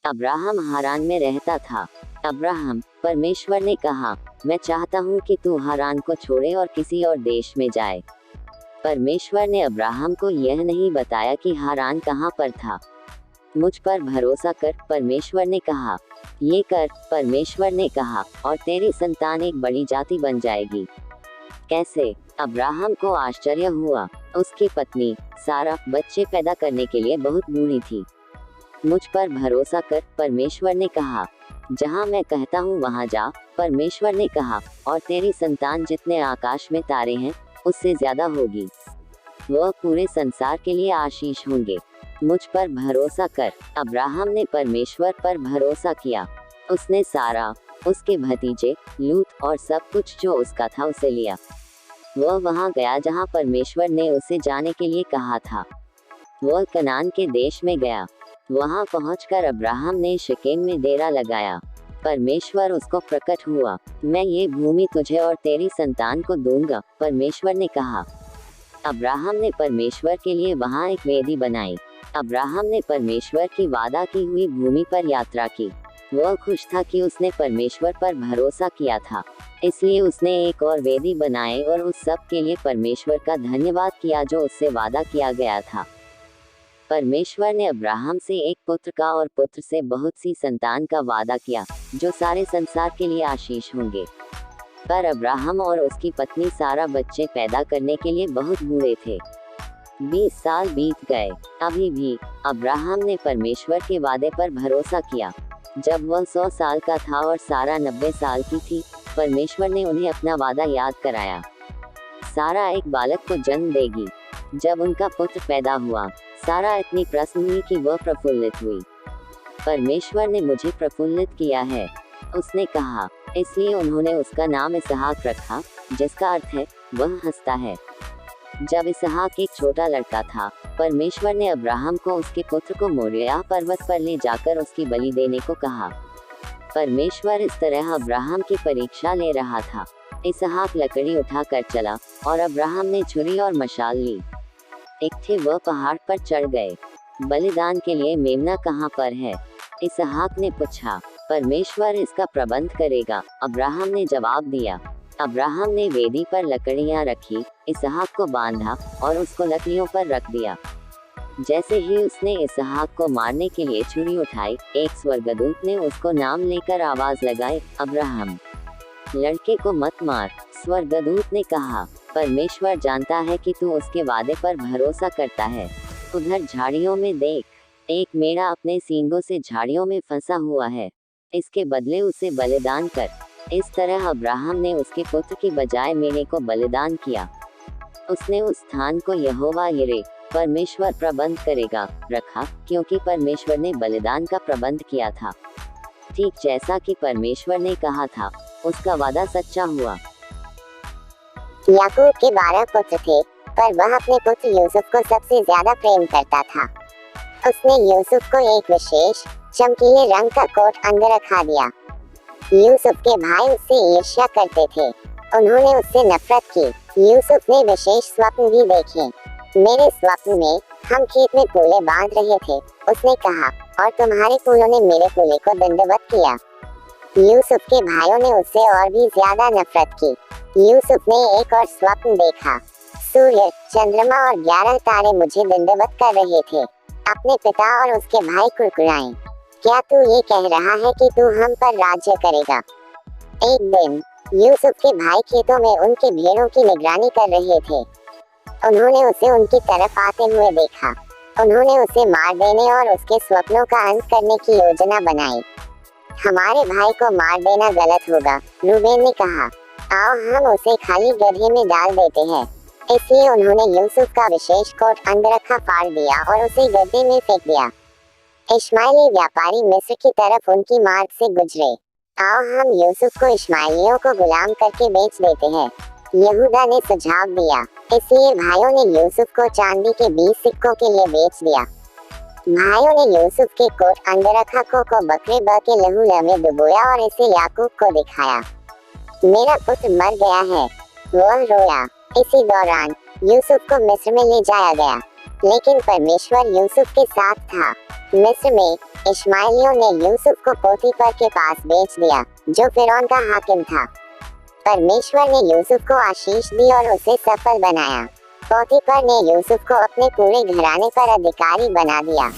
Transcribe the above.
Abraham Haran में रहता था। अब्राहम, परमेश्वर ने कहा, मैं चाहता हूँ कि तू हारान को छोड़े और किसी और देश में जाए। परमेश्वर ने अब्राहम को यह नहीं बताया कि हारान कहाँ पर था। मुझ पर भरोसा कर, परमेश्वर ने कहा। ये कर, परमेश्वर ने कहा, और तेरी संतान एक बड़ी जाति बन जाएगी। कैसे? अब्राहम को आश्चर्य हुआ। उसकी पत्नी सारा बच्चे पैदा करने के लिए बहुत बूढ़ी थी। मुझ पर भरोसा कर, परमेश्वर ने कहा। जहाँ मैं कहता हूँ वहाँ जा, परमेश्वर ने कहा, और तेरी संतान जितने आकाश में तारे हैं उससे ज्यादा होगी। वह पूरे संसार के लिए आशीष होंगे। मुझ पर भरोसा कर। अब्राहम ने परमेश्वर पर भरोसा किया। उसने सारा, उसके भतीजे, लूत और सब कुछ जो उसका था उसे लिया। वह वहां गया जहां परमेश्वर ने उसे जाने के लिए कहा था। वह कनान के देश में गया। वहां पहुंचकर अब्राहम ने शकेम में डेरा लगाया। परमेश्वर उसको प्रकट हुआ। मैं ये भूमि तुझे और तेरी संतान को दूंगा, परमेश्वर ने कहा। अब्राहम ने परमेश्वर के लिए वहां एक वेदी बनाई। अब्राहम ने परमेश्वर की वादा की हुई भूमि पर यात्रा की। वह खुश था कि उसने परमेश्वर पर भरोसा किया था, इसलिए उसने एक और वेदी बनाई और उस सब के लिए परमेश्वर का धन्यवाद किया जो उससे वादा किया गया था। परमेश्वर ने अब्राहम से एक पुत्र का और पुत्र से बहुत सी संतान का वादा किया, जो सारे संसार के लिए आशीष होंगे। पर अब्राहम और उसकी पत्नी सारा बच्चे पैदा करने के लिए बहुत बूढ़े थे। 20 साल बीत गए। अभी भी अब्राहम ने परमेश्वर के वादे पर भरोसा किया। जब वह 100 साल का था और सारा 90 साल की थी, परमेश्वर ने उन्हें अपना वादा याद कराया। सारा एक बालक को जन्म देगी। जब उनका पुत्र पैदा हुआ, सारा इतनी प्रसन्न हुई कि वह प्रफुल्लित हुई। परमेश्वर ने मुझे प्रफुल्लित किया है, उसने कहा। इसलिए उन्होंने उसका नाम इसहाक रखा, जिसका अर्थ है वह हंसता है। जब इसहाक एक छोटा लड़का था, परमेश्वर ने अब्राहम को उसके पुत्र को मोरिया पर्वत पर ले जाकर उसकी बलि देने को कहा। परमेश्वर इस तरह अब्राहम की परीक्षा ले रहा था। इसहाक लकड़ी उठाकर चला और अब्राहम ने छुरी और मशाल ली। एक थे वह पहाड़ पर चढ़ गए। बलिदान के लिए मेमना कहाँ पर है? इसहाक ने पूछा। परमेश्वर इसका प्रबंध करेगा, अब्राहम ने जवाब दिया। अब्राहम ने वेदी पर लकड़ियां रखी, इसहाक को बांधा और उसको लकड़ियों पर रख दिया। जैसे ही उसने इसहाक को मारने के लिए छुरी उठाई, एक स्वर्गदूत ने उसको नाम लेकर आवाज लगाई, अब्राहम, लड़के को मत मार। स्वर्गदूत ने कहा, परमेश्वर जानता है कि तू उसके वादे पर भरोसा करता है। उधर झाड़ियों में देख, एक मेढ़ा अपने सींगों से झाड़ियों में फंसा हुआ है। इसके बदले उसे बलिदान कर। इस तरह अब्राहम ने उसके पुत्र की बजाय मेढ़े को बलिदान किया। उसने उस स्थान को यहोवा यिरे, परमेश्वर प्रबंध करेगा, रखा, क्योंकि परमेश्वर ने बलिदान का प्रबंध किया था। ठीक जैसा कि परमेश्वर ने कहा था, उसका वादा सच्चा हुआ। याकूब के 12 पुत्र थे, पर वह अपने पुत्र यूसुफ को सबसे ज्यादा प्रेम करता था। उसने यूसुफ को एक विशेष चमकीले रंग का कोट अंगरखा दिया। यूसुफ के भाई उससे ईर्ष्या करते थे। उन्होंने उससे नफरत की। यूसुफ ने विशेष स्वप्न भी देखे। मेरे स्वप्न में हम खेत में पूले बांध रहे थे, उसने कहा, और तुम्हारे पूलों ने मेरे पूले को दंडवत किया। यूसुफ के भाइयों ने उससे और भी ज्यादा नफरत की। यूसुफ ने एक और स्वप्न देखा। सूर्य, चंद्रमा और 11 तारे मुझे दंडवत कर रहे थे। अपने पिता और उसके भाई कुरकुराए, क्या तू ये कह रहा है कि तू हम पर राज्य करेगा? एक दिन यूसुफ के भाई खेतों में उनके भेड़ों की निगरानी कर रहे थे। उन्होंने उसे उनकी तरफ आते हुए देखा। उन्होंने उसे मार देने और उसके स्वप्नों का अंत करने की योजना बनाई। हमारे भाई को मार देना गलत होगा, रूबेन ने कहा। आओ हम उसे खाली गड्ढे में डाल देते हैं। इसलिए उन्होंने यूसुफ का विशेष कोट अंगरखा फाड़ दिया और उसे गड्ढे में फेंक दिया। इश्माइली व्यापारी मिस्र की तरफ उनकी मार्ग से गुजरे। आओ हम यूसुफ को इश्माइलियों को गुलाम करके बेच देते हैं, यहूदा ने सुझाव दिया। इसलिए भाइयों ने यूसुफ को चांदी के 20 सिक्कों के लिए बेच दिया। भाइयों ने यूसुफ के कोट अंगरखा को बकरे के लहू में डुबोया और इसे याकूब को दिखाया। मेरा पुत्र मर गया है, वह रोया। इसी दौरान यूसुफ को मिस्र में ले जाया गया, लेकिन परमेश्वर यूसुफ के साथ था। मिस्र में इश्माइलियों ने यूसुफ को पोतीफर के पास बेच दिया, जो फिरौन का हाकिम था। परमेश्वर ने यूसुफ को आशीष दी और उसे सफल बनाया। पोतीफर ने यूसुफ को अपने पूरे घराने पर अधिकारी बना दिया।